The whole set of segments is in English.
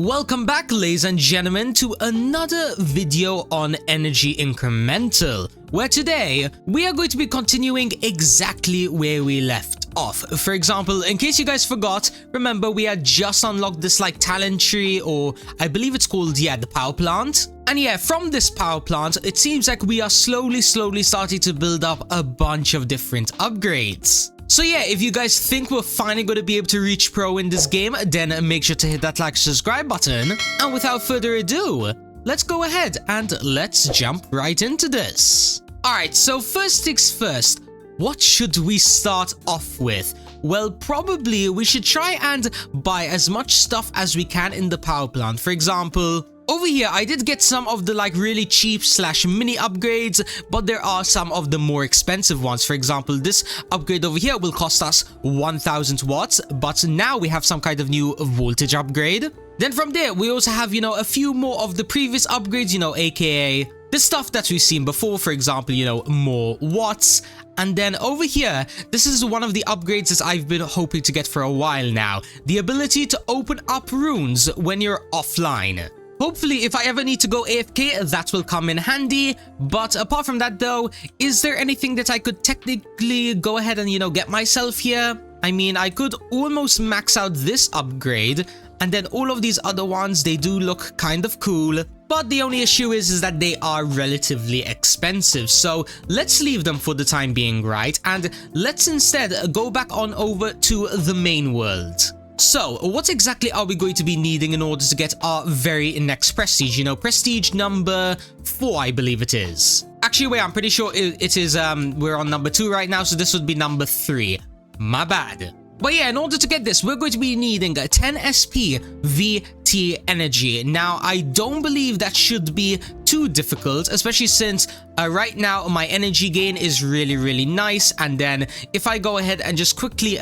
Welcome back, ladies and gentlemen, to another video on Energy Incremental, where today we are going to be continuing exactly where we left off. For example, in case you guys forgot, remember we had just unlocked this talent tree, or I believe it's called, the power plant. And from this power plant, it seems like we are slowly starting to build up a bunch of different upgrades. So if you guys think we're finally going to be able to reach pro in this game, then make sure to hit that like, subscribe button. And without further ado, let's go ahead and let's jump right into this. Alright, so first things first, what should we start off with? Well, probably we should try and buy as much stuff as we can in the power plant. For example, over here, I did get some of the really cheap / mini upgrades, but there are some of the more expensive ones. For example, this upgrade over here will cost us 1000 watts, but now we have some kind of new voltage upgrade. Then from there, we also have, a few more of the previous upgrades, aka the stuff that we've seen before, for example, more watts. And then over here, this is one of the upgrades that I've been hoping to get for a while now. The ability to open up runes when you're offline. Hopefully, if I ever need to go AFK, that will come in handy. But apart from that though, is there anything that I could technically go ahead and, get myself here? I mean, I could almost max out this upgrade, and then all of these other ones, they do look kind of cool. But the only issue is that they are relatively expensive. So let's leave them for the time being, right? And let's instead go back on over to the main world. So, what exactly are we going to be needing in order to get our very next prestige? Prestige number 4, I believe it is. Actually, wait, I'm pretty sure it is, we're on number 2 right now, so this would be number 3. My bad. But in order to get this, we're going to be needing 10 SP VT energy. Now, I don't believe that should be too difficult, especially since right now my energy gain is really nice. And then if I go ahead and just quickly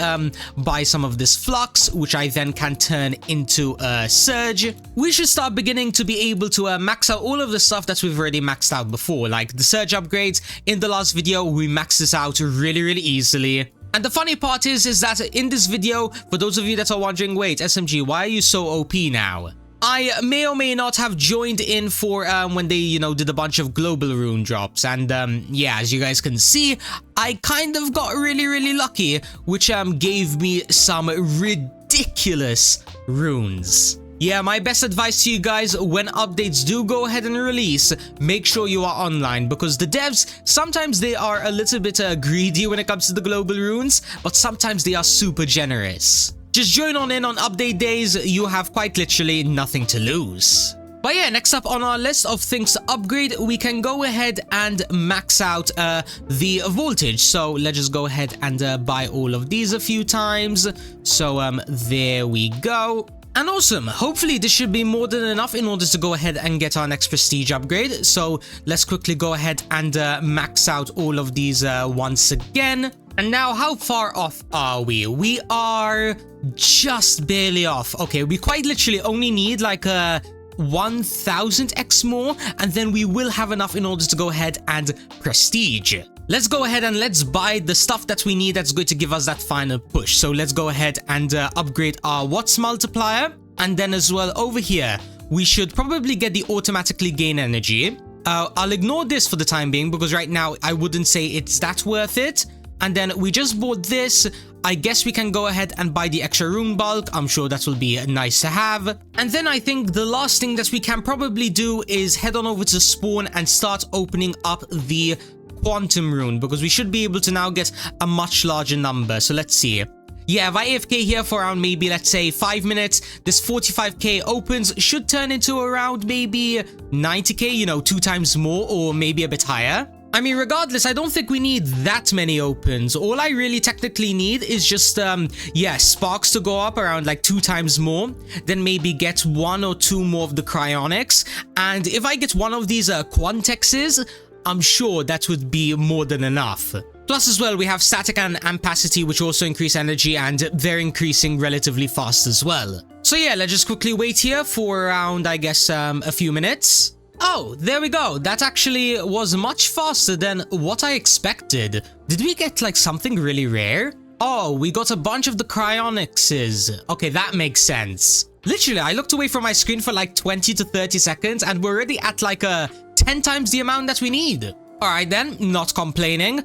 buy some of this flux, which I then can turn into a surge, we should start beginning to be able to max out all of the stuff that we've already maxed out before, like the surge upgrades. In the last video, we maxed this out really easily. And the funny part is that in this video, for those of you that are wondering, wait, SMG, why are you so OP now? I may or may not have joined in for when they, did a bunch of global rune drops. And as you guys can see, I kind of got really lucky, which gave me some ridiculous runes. Yeah, my best advice to you guys, when updates do go ahead and release, make sure you are online, because the devs, sometimes they are a little bit greedy when it comes to the global runes, but sometimes they are super generous. Just join on in on update days, you have quite literally nothing to lose. But next up on our list of things to upgrade, we can go ahead and max out the voltage. So let's just go ahead and buy all of these a few times. So there we go. And awesome, hopefully this should be more than enough in order to go ahead and get our next prestige upgrade. So let's quickly go ahead and max out all of these once again. And now, how far off are we? We are just barely off. Okay, we quite literally only need 1000x more, and then we will have enough in order to go ahead and prestige. Let's go ahead and let's buy the stuff that we need that's going to give us that final push. So let's go ahead and upgrade our watts multiplier. And then as well over here, we should probably get the automatically gain energy. I'll ignore this for the time being, because right now I wouldn't say it's that worth it. And then we just bought this. I guess we can go ahead and buy the extra rune bulk. I'm sure that will be nice to have. And then I think the last thing that we can probably do is head on over to spawn and start opening up the quantum rune, because we should be able to now get a much larger number. So let's see. Yeah, if I AFK here for around maybe, let's say 5 minutes, this 45k opens, should turn into around maybe 90k, 2 times more, or maybe a bit higher. I mean, regardless, I don't think we need that many opens. All I really technically need is just, sparks to go up around 2 times more. Then maybe get 1 or 2 more of the cryonics. And if I get one of these quantexes, I'm sure that would be more than enough. Plus as well, we have static and ampacity, which also increase energy, and they're increasing relatively fast as well. So let's just quickly wait here for around, I guess, a few minutes. Oh, there we go. That actually was much faster than what I expected. Did we get something really rare? Oh, we got a bunch of the cryonics. Okay, that makes sense. Literally, I looked away from my screen for like 20 to 30 seconds and we're already at like 10 times the amount that we need. Alright then, not complaining.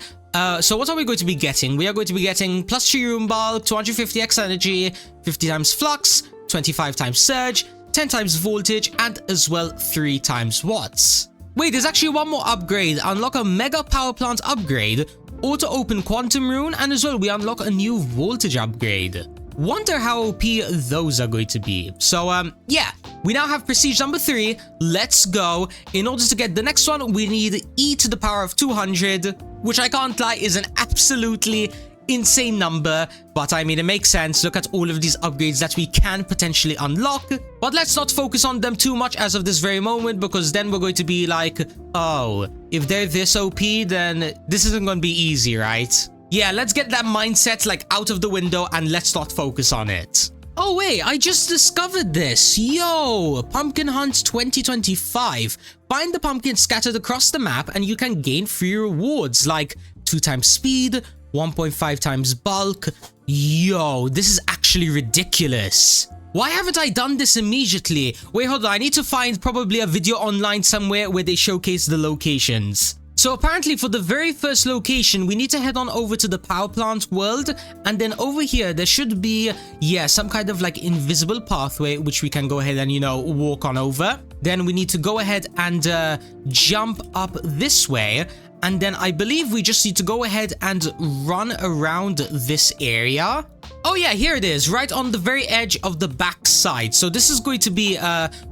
So what are we going to be getting? We are going to be getting plus 3 room bulk, 250x energy, 50 times flux, 25 times surge, 10 times voltage, and as well 3 times watts. Wait, there's actually one more upgrade. Unlock a mega power plant upgrade, auto open quantum rune, and as well we unlock a new voltage upgrade. Wonder how OP those are going to be. So yeah, we now have prestige number 3. Let's go. In order to get the next one, we need e to the power of 200, which I can't lie is an absolutely insane number, but I mean it makes sense. Look at all of these upgrades that we can potentially unlock, but let's not focus on them too much as of this very moment, because then we're going to be like, oh, if they're this OP, then this isn't going to be easy, right? Yeah, let's get that mindset like out of the window and let's not focus on it. Oh wait, I just discovered this. Yo, Pumpkin Hunt 2025. Find the pumpkins scattered across the map and you can gain free rewards like 2 times speed, 1.5 times bulk. Yo, this is actually ridiculous. Why haven't I done this immediately? Wait, hold on. I need to find probably a video online somewhere where they showcase the locations. So apparently for the very first location, we need to head on over to the power plant world. And then over here, there should be, yeah, some kind of like invisible pathway, which we can go ahead and, you know, walk on over. Then we need to go ahead and jump up this way. And then I believe we just need to go ahead and run around this area. Oh yeah, here it is, right on the very edge of the back side. So this is going to be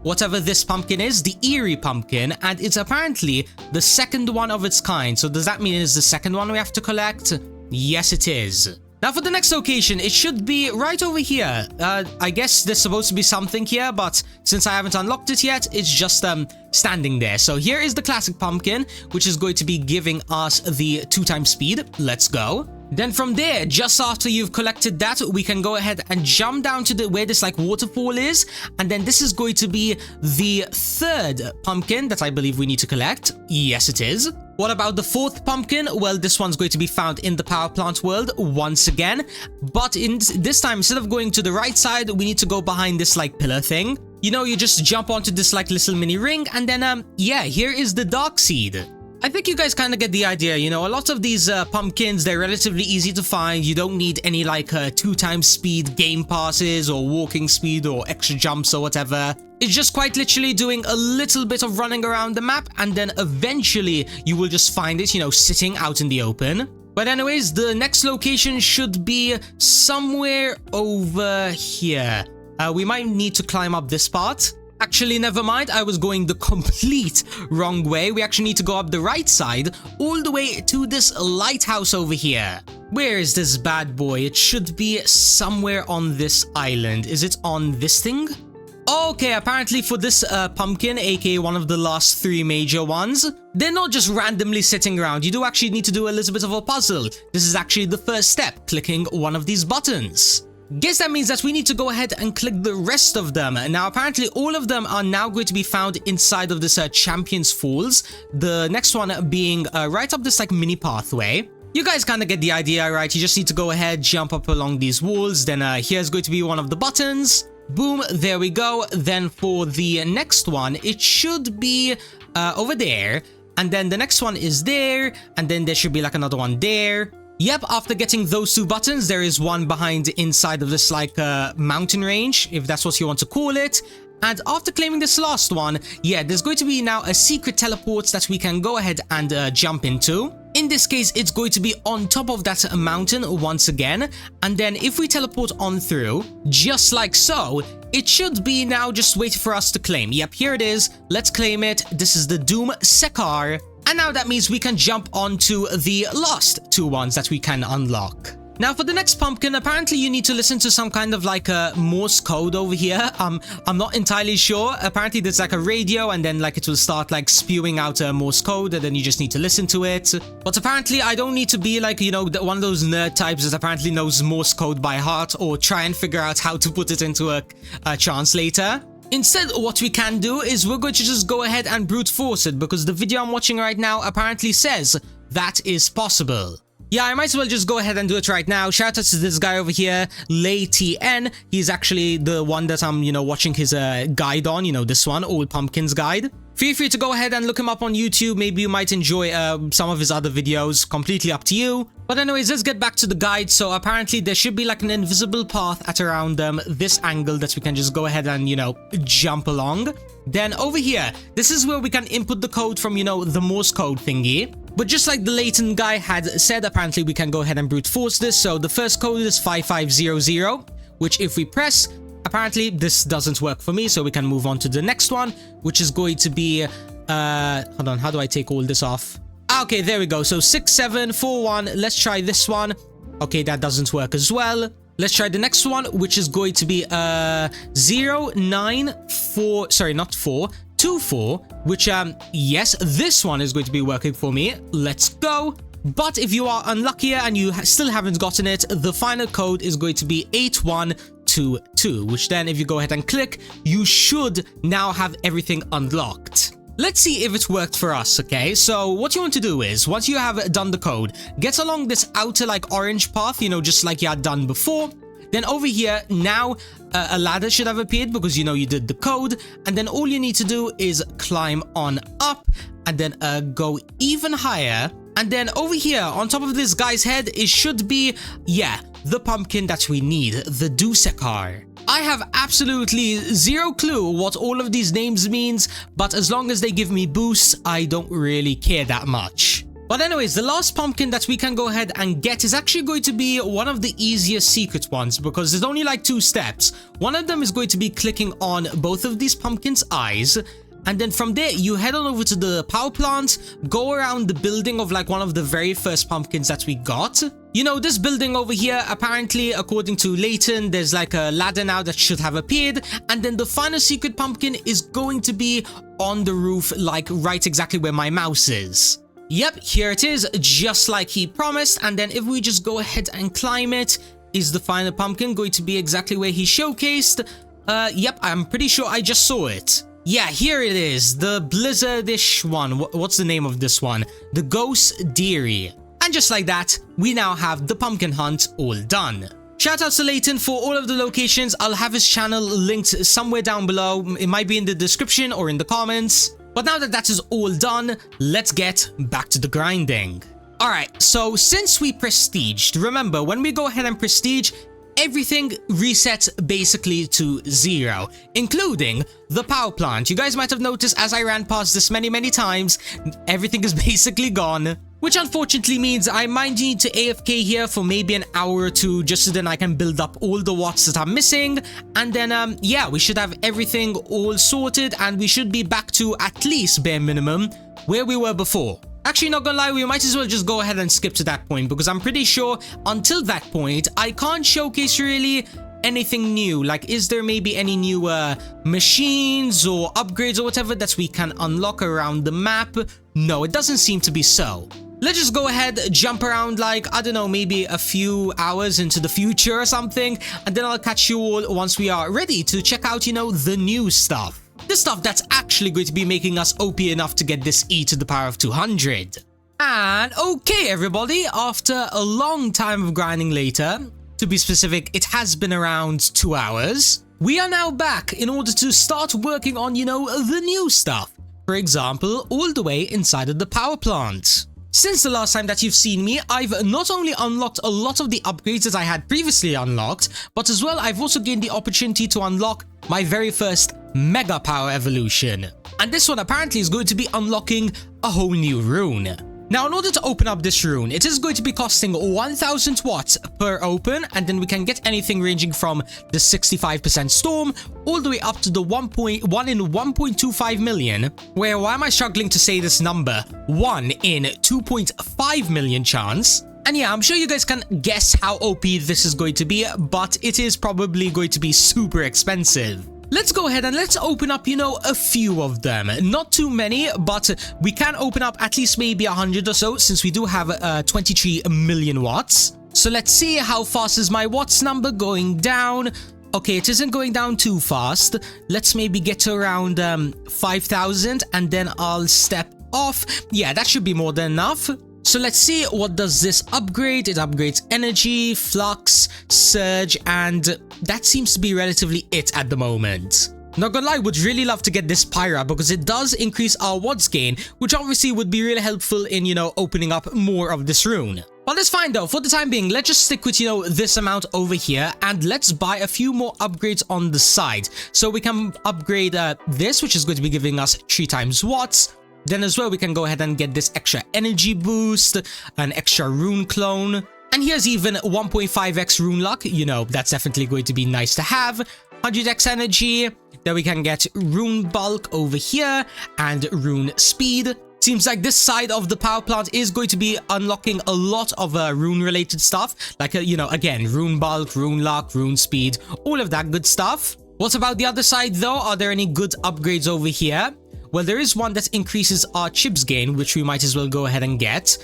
whatever this pumpkin is, the Eerie pumpkin, and it's apparently the second one of its kind. So does that mean it's the second one we have to collect? Yes, it is. Now for the next location, it should be right over here. I guess there's supposed to be something here, but since I haven't unlocked it yet, it's just standing there. So here is the classic pumpkin, which is going to be giving us the 2 times speed. Let's go. Then from there, just after you've collected that, we can go ahead and jump down to where this like waterfall is. And then this is going to be the 3rd pumpkin that I believe we need to collect. Yes, it is. What about the 4th pumpkin? Well, this one's going to be found in the power plant world once again. But this time, instead of going to the right side, we need to go behind this like pillar thing. You know, you just jump onto this like little mini ring. And then, yeah, here is the dark seed. I think you guys kind of get the idea, you know, a lot of these pumpkins, they're relatively easy to find. You don't need any like 2 times speed game passes or walking speed or extra jumps or whatever. It's just quite literally doing a little bit of running around the map and then eventually you will just find it, you know, sitting out in the open. But anyways, the next location should be somewhere over here. We might need to climb up this part. Actually, never mind. I was going the complete wrong way. We actually need to go up the right side all the way to this lighthouse over here. Where is this bad boy? It should be somewhere on this island. Is it on this thing? Okay, apparently for this pumpkin, aka one of the last 3 major ones, they're not just randomly sitting around. You do actually need to do a little bit of a puzzle. This is actually the first step, clicking one of these buttons. Guess that means that we need to go ahead and click the rest of them. Now, apparently, all of them are now going to be found inside of this Champions Falls. The next one being right up this like mini pathway. You guys kind of get the idea, right? You just need to go ahead, jump up along these walls. Then here's going to be one of the buttons. Boom, there we go. Then for the next one, it should be over there. And then the next one is there. And then there should be like another one there. Yep, after getting those 2 buttons, there is one behind inside of this like mountain range, if that's what you want to call it. And after claiming this last one, yeah, there's going to be now a secret teleport that we can go ahead and jump into. In this case, it's going to be on top of that mountain once again. And then if we teleport on through, just like so, it should be now just waiting for us to claim. Yep, here it is. Let's claim it. This is the Doom Sekar. And now that means we can jump onto the last 2 ones that we can unlock. Now for the next pumpkin, apparently you need to listen to some kind of like a Morse code over here. I'm not entirely sure. Apparently there's like a radio and then like it will start like spewing out a Morse code and then you just need to listen to it. But apparently I don't need to be like, you know, one of those nerd types that apparently knows Morse code by heart or try and figure out how to put it into a translator. Instead, what we can do is we're going to just go ahead and brute force it because the video I'm watching right now apparently says that is possible. Yeah, I might as well just go ahead and do it right now. Shout out to this guy over here, LayTN. He's actually the one that I'm, watching his guide on, this one, All Pumpkins Guide. Feel free to go ahead and look him up on YouTube. Maybe you might enjoy some of his other videos. Completely up to you. But anyways, let's get back to the guide. So apparently there should be like an invisible path at around this angle that we can just go ahead and, jump along. Then over here, this is where we can input the code from, the Morse code thingy. But just like the Layton guy had said, apparently we can go ahead and brute force this. So the first code is 5500, which if we press, apparently this doesn't work for me. So we can move on to the next one, which is going to be, hold on, how do I take all this off? Okay, there we go. So 6741, let's try this one. Okay, that doesn't work as well. Let's try the next one, which is going to be 094, sorry, not 424, which yes, this one is going to be working for me. Let's go. But if you are unluckier and you still haven't gotten it, the final code is going to be 8122, which then if you go ahead and click, you should now have everything unlocked. Let's see if it worked for us, okay? So what you want to do is, once you have done the code, get along this outer like orange path, just like you had done before. Then over here, now a ladder should have appeared because you did the code. And then all you need to do is climb on up and then go even higher. And then over here, on top of this guy's head, it should be, yeah, the pumpkin that we need, the Dusekar. I have absolutely zero clue what all of these names means, but as long as they give me boosts, I don't really care that much. But anyways, the last pumpkin that we can go ahead and get is actually going to be one of the easiest secret ones because there's only like 2 steps. One of them is going to be clicking on both of these pumpkins' eyes. And then from there, you head on over to the power plant, go around the building of like one of the very first pumpkins that we got. This building over here, apparently, according to Layton, there's like a ladder now that should have appeared. And then the final secret pumpkin is going to be on the roof, like right exactly where my mouse is. Yep, here it is, just like he promised. And then if we just go ahead and climb it, is the final pumpkin going to be exactly where he showcased? Yep, I'm pretty sure I just saw it. Yeah, here it is, the blizzardish one. What's the name of this one? The Ghost Deary. And just like that, we now have the pumpkin hunt all done. Shout out to Layton for all of the locations. I'll have his channel linked somewhere down below. It might be in the description or in the comments. But now that that is all done, let's get back to the grinding. Alright, so since we prestiged, remember when we go ahead and prestige, everything resets basically to 0, including the power plant. You guys might have noticed as I ran past this many times, everything is basically gone. Which unfortunately means I might need to AFK here for maybe an hour or 2 just so then I can build up all the watts that I'm missing. And then, yeah, we should have everything all sorted and we should be back to at least bare minimum where we were before. Actually, not gonna lie, we might as well just go ahead and skip to that point because I'm pretty sure until that point, I can't showcase really anything new. Like, is there maybe any new machines or upgrades or whatever that we can unlock around the map? No, it doesn't seem to be so. Let's just go ahead, jump around like, I don't know, maybe a few hours into the future or something, and then I'll catch you all once we are ready to check out, the new stuff. The stuff that's actually going to be making us OP enough to get this e to the power of 200. And okay, everybody, after a long time of grinding later, to be specific, it has been around 2 hours, we are now back in order to start working on, the new stuff. For example, all the way inside of the power plant. Since the last time that you've seen me, I've not only unlocked a lot of the upgrades that I had previously unlocked, but as well I've also gained the opportunity to unlock my very first Mega Power Evolution. And this one apparently is going to be unlocking a whole new rune. Now, in order to open up this rune, it is going to be costing 1000 watts per open, and then we can get anything ranging from the 65% storm all the way up to the 1 in 1.25 million, where why am I struggling to say this number? 1 in 2.5 million chance. And yeah, I'm sure you guys can guess how OP this is going to be, but it is probably going to be super expensive. Let's go ahead and let's open up, a few of them. Not too many, but we can open up at least maybe 100 or so since we do have 23 million watts. So let's see how fast is my watts number going down. Okay, it isn't going down too fast. Let's maybe get to around 5,000 and then I'll step off. Yeah, that should be more than enough. So let's see, what does this upgrade? It upgrades energy, flux, surge, and that seems to be relatively it at the moment. Not gonna lie, would really love to get this Pyra because it does increase our watts gain, which obviously would be really helpful in, opening up more of this rune. But that's fine though, for the time being, let's just stick with, this amount over here, and let's buy a few more upgrades on the side. So we can upgrade this, which is going to be giving us 3 times watts. Then as well, we can go ahead and get this extra energy boost, an extra rune clone. And here's even 1.5x rune luck, that's definitely going to be nice to have. 100x energy, then we can get rune bulk over here and rune speed. Seems like this side of the power plant is going to be unlocking a lot of rune related stuff, like again, rune bulk, rune luck, rune speed, all of that good stuff. What about the other side though? Are there any good upgrades over here? Well, there is one that increases our chips gain, which we might as well go ahead and get.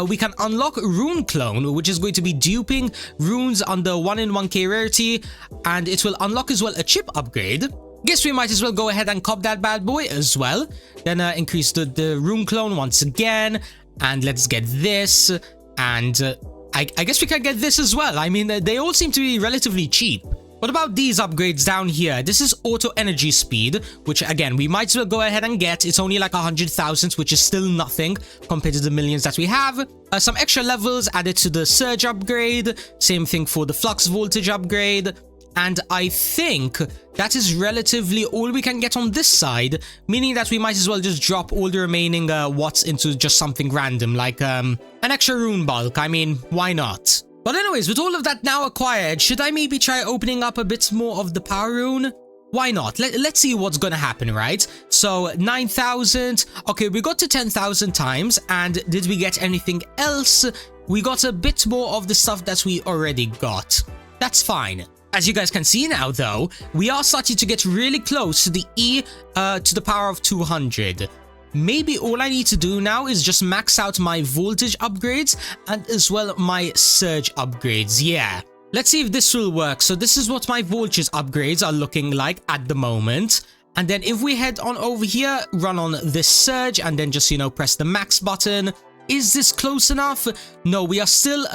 We can unlock Rune Clone, which is going to be duping runes under 1 in 1k rarity, and it will unlock as well a chip upgrade. Guess we might as well go ahead and cop that bad boy as well. Then increase the Rune Clone once again, and let's get this, and I guess we can get this as well. I mean, they all seem to be relatively cheap. What about these upgrades down here? This is auto energy speed, which again, we might as well go ahead and get. It's only like 100,000, which is still nothing compared to the millions that we have. Some extra levels added to the surge upgrade. Same thing for the flux voltage upgrade. And I think that is relatively all we can get on this side, meaning that we might as well just drop all the remaining watts into just something random, like an extra rune bulk. I mean, why not? But anyways, with all of that now acquired, should I maybe try opening up a bit more of the power rune? Why not? Let's see what's gonna happen, right? So 9,000. Okay, we got to 10,000 times, and did we get anything else? We got a bit more of the stuff that we already got. That's fine. As you guys can see now though, we are starting to get really close to the E to the power of 200. Maybe all I need to do now is just max out my voltage upgrades and as well my surge upgrades. Yeah, let's see if this will work. So this is what my voltage upgrades are looking like at the moment. And then if we head on over here, run on this surge and then just, press the max button. Is this close enough? No, we are still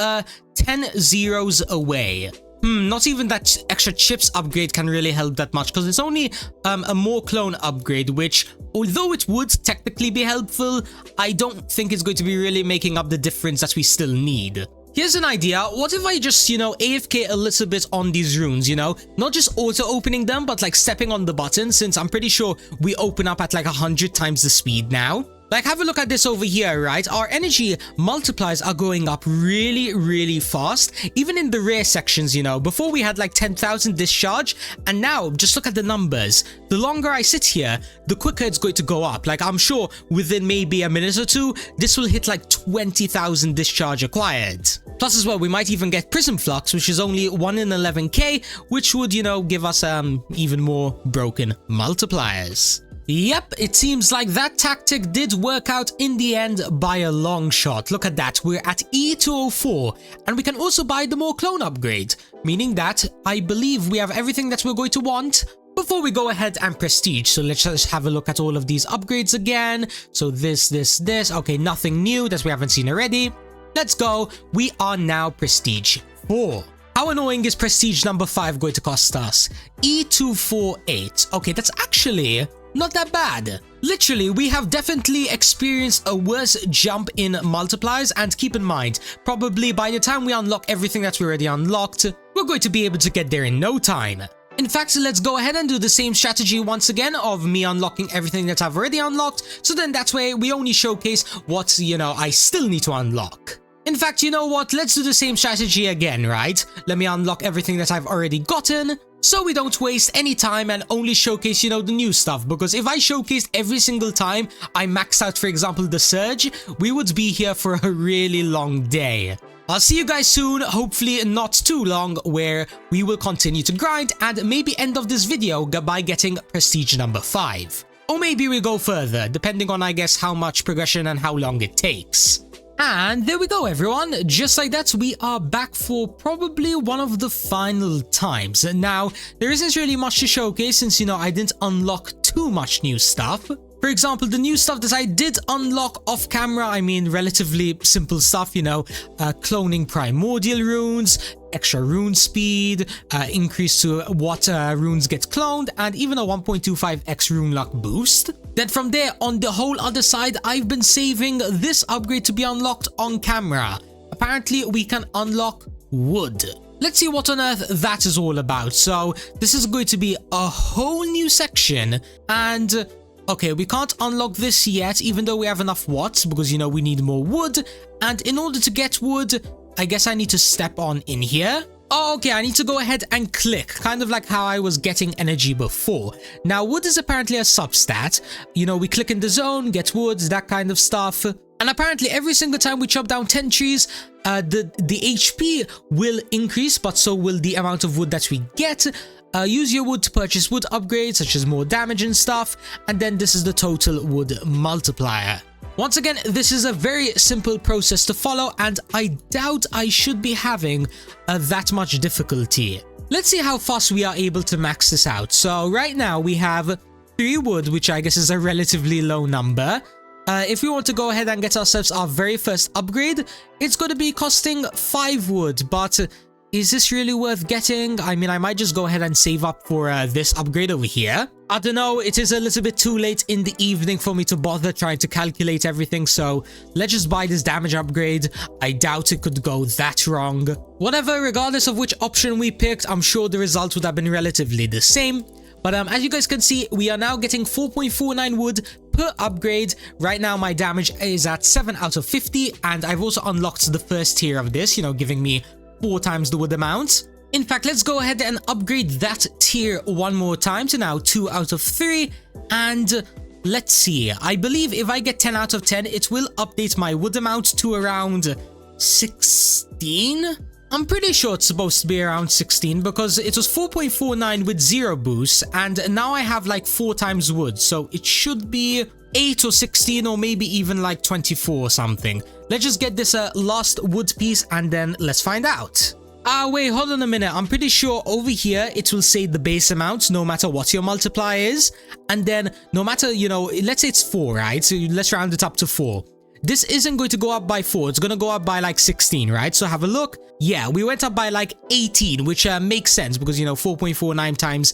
10 zeros away. Not even that extra chips upgrade can really help that much, because it's only a more clone upgrade, which, although it would technically be helpful, I don't think it's going to be really making up the difference that we still need. Here's an idea. What if I just, AFK a little bit on these runes, Not just auto-opening them, but like stepping on the button, since I'm pretty sure we open up at like 100 times the speed now. Like, have a look at this over here, right? Our energy multipliers are going up really, really fast. Even in the rare sections, Before we had like 10,000 discharge, and now just look at the numbers. The longer I sit here, the quicker it's going to go up. Like, I'm sure within maybe a minute or two, this will hit like 20,000 discharge acquired. Plus as well, we might even get Prism Flux, which is only 1 in 11k, which would, give us even more broken multipliers. Yep, it seems like that tactic did work out in the end by a long shot. Look at that, we're at E204, and we can also buy the more clone upgrade, meaning that I believe we have everything that we're going to want before we go ahead and prestige. So let's just have a look at all of these upgrades again. So this, okay, nothing new that we haven't seen already. Let's go, we are now prestige 4. How annoying is prestige number 5 going to cost us? E248, okay, that's actually not that bad. Literally, we have definitely experienced a worse jump in multipliers, and keep in mind, probably by the time we unlock everything that's already unlocked, we're going to be able to get there in no time. In fact, let's go ahead and do the same strategy once again of me unlocking everything that I've already unlocked, so then that way we only showcase what, I still need to unlock. In fact, you know what? Let's do the same strategy again, right? Let me unlock everything that I've already gotten, so we don't waste any time and only showcase, the new stuff. Because if I showcased every single time I maxed out, for example, the surge, we would be here for a really long day. I'll see you guys soon, hopefully not too long, where we will continue to grind and maybe end of this video by getting prestige number 5. Or maybe we go further, depending on, I guess, how much progression and how long it takes. And there we go, everyone. Just like that, we are back for probably one of the final times. Now, there isn't really much to showcase since, I didn't unlock too much new stuff. For example, the new stuff that I did unlock off camera, I mean relatively simple stuff, you know, cloning primordial runes, extra rune speed, increase to what runes get cloned, and even a 1.25x rune luck boost. Then from there, on the whole other side, I've been saving this upgrade to be unlocked on camera. Apparently, we can unlock wood. Let's see what on earth that is all about. So this is going to be a whole new section, and okay, we can't unlock this yet, even though we have enough watts, because, you know, we need more wood. And in order to get wood, I guess I need to step on in here. Oh, okay, I need to go ahead and click, kind of like how I was getting energy before. Now, wood is apparently a substat. You know, we click in the zone, get woods, that kind of stuff. And apparently, every single time we chop down 10 trees, the HP will increase, but so will the amount of wood that we get. Use your wood to purchase wood upgrades, such as more damage and stuff, and then this is the total wood multiplier. Once again, this is a very simple process to follow, and I doubt I should be having that much difficulty. Let's see how fast we are able to max this out. So right now we have 3 wood, which I guess is a relatively low number. If we want to go ahead and get ourselves our very first upgrade, it's going to be costing 5 wood, but is this really worth getting? I mean, I might just go ahead and save up for this upgrade over here. I don't know, it is a little bit too late in the evening for me to bother trying to calculate everything, so let's just buy this damage upgrade. I doubt it could go that wrong. Whatever, regardless of which option we picked, I'm sure the result would have been relatively the same. But as you guys can see, we are now getting 4.49 wood per upgrade. Right now, my damage is at 7 out of 50, and I've also unlocked the first tier of this, you know, giving me 4 times the wood amount. In fact, let's go ahead and upgrade that tier one more time to now 2 out of 3. And let's see, I believe if I get 10 out of 10, it will update my wood amount to around 16. I'm pretty sure it's supposed to be around 16 because it was 4.49 with 0 boost, and now I have like 4 times wood, so it should be 8 or 16 or maybe even like 24 or something. Let's just get this last wood piece and then let's find out. Wait, hold on a minute. I'm pretty sure over here it will say the base amount no matter what your multiplier is, and then no matter, you know, let's say it's 4, right? So let's round it up to 4. This isn't going to go up by 4, it's going to go up by like 16, right? So have a look. Yeah, we went up by like 18, which makes sense because, you know, 4.49 times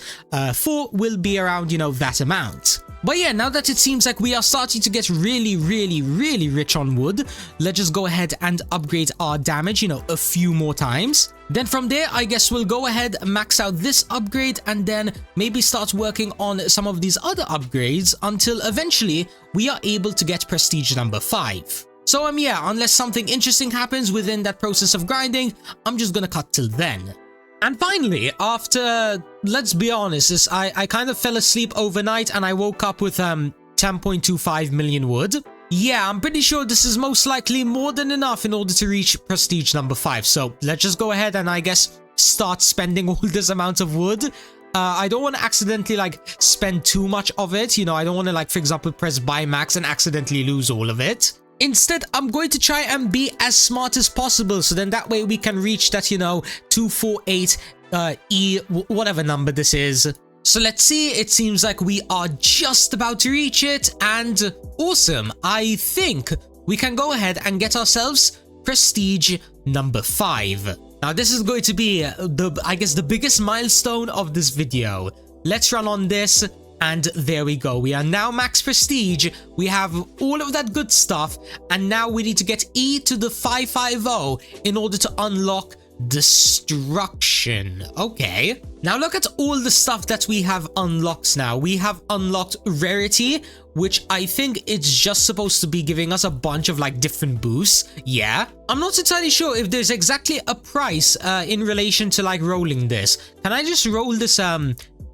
4 will be around, you know, that amount. But yeah, now that it seems like we are starting to get really rich on wood, let's just go ahead and upgrade our damage, you know, a few more times. Then from there, I guess we'll go ahead, max out this upgrade, and then maybe start working on some of these other upgrades until eventually we are able to get prestige number 5. So yeah, unless something interesting happens within that process of grinding, I'm just gonna cut till then. And finally, after, let's be honest, I kind of fell asleep overnight and I woke up with 10.25 million wood. Yeah, I'm pretty sure this is most likely more than enough in order to reach prestige number 5. So let's just go ahead and I guess start spending all this amount of wood. I don't want to accidentally like spend too much of it. You know, I don't want to like, for example, press buy max and accidentally lose all of it. Instead, I'm going to try and be as smart as possible, so then that way we can reach that, you know, 248 whatever number this is. So let's see, it seems like we are just about to reach it, and awesome. I think we can go ahead and get ourselves prestige number 5. Now this is going to be I guess the biggest milestone of this video. Let's run on this. And there we go, we are now max prestige, we have all of that good stuff, and now we need to get E to the 550 in order to unlock destruction. Okay, now look at all the stuff that we have unlocked now. We have unlocked Rarity, which I think it's just supposed to be giving us a bunch of like different boosts. Yeah, I'm not entirely sure if there's exactly a price in relation to like rolling this. Can I just roll this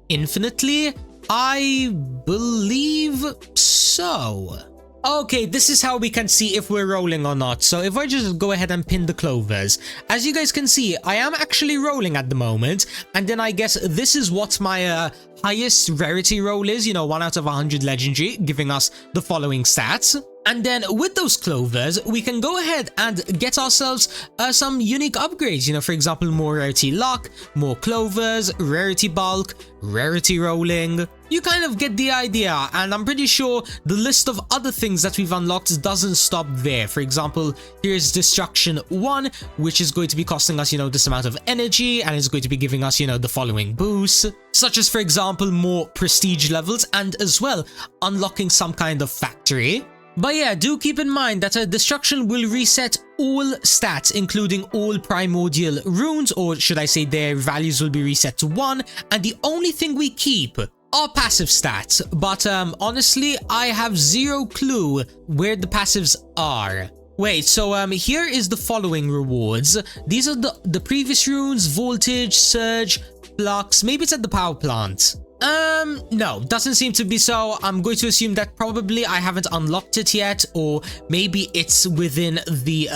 infinitely? I believe so. Okay, this is how we can see if we're rolling or not. So if I just go ahead and pin the clovers, as you guys can see, I am actually rolling at the moment. And then I guess this is what my highest rarity roll is, you know, 1 out of 100 legendary, giving us the following stats. And then with those clovers, we can go ahead and get ourselves some unique upgrades. You know, for example, more rarity luck, more clovers, rarity bulk, rarity rolling. you kind of get the idea, and I'm pretty sure the list of other things that we've unlocked doesn't stop there. For example, here's Destruction 1, which is going to be costing us, this amount of energy, and is going to be giving us, the following boosts, such as, for example, more prestige levels, and as well, unlocking some kind of factory. But yeah, do keep in mind that Destruction will reset all stats, including all primordial runes, or should I say their values will be reset to 1, and the only thing we keep are passive stats. But honestly, I have zero clue where the passives are. Wait, so here is the following rewards. These are the previous runes: Voltage, Surge, Flux. Maybe it's at the power plant. No, doesn't seem to be so. I'm going to assume that probably I haven't unlocked it yet, or maybe it's within the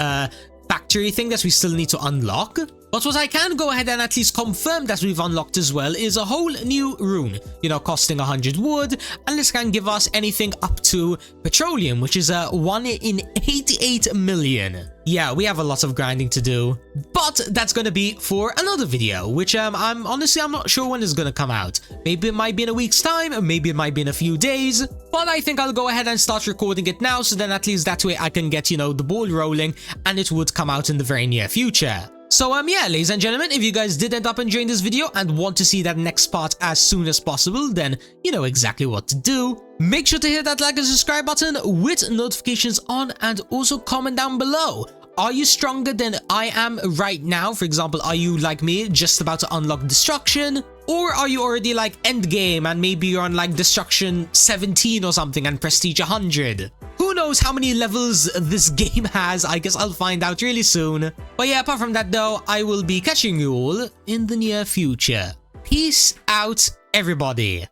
factory thing that we still need to unlock. But what I can go ahead and at least confirm that we've unlocked as well is a whole new rune, costing 100 wood, and this can give us anything up to petroleum, which is 1 in 88 million. Yeah, we have a lot of grinding to do, but that's gonna be for another video, which I'm not sure when it's gonna come out. Maybe it might be in a week's time, or maybe it might be in a few days, but I think I'll go ahead and start recording it now, so then at least that way I can get, the ball rolling, and it would come out in the very near future. So yeah, ladies and gentlemen, if you guys did end up enjoying this video and want to see that next part as soon as possible, then you know exactly what to do. Make sure to hit that like and subscribe button with notifications on, and also comment down below. Are you stronger than I am right now? For example, are you like me, just about to unlock Destruction? Or are you already like endgame and maybe you're on like Destruction 17 or something and Prestige 100? Who knows how many levels this game has? I guess I'll find out really soon. But yeah, apart from that though, I will be catching you all in the near future. Peace out, everybody.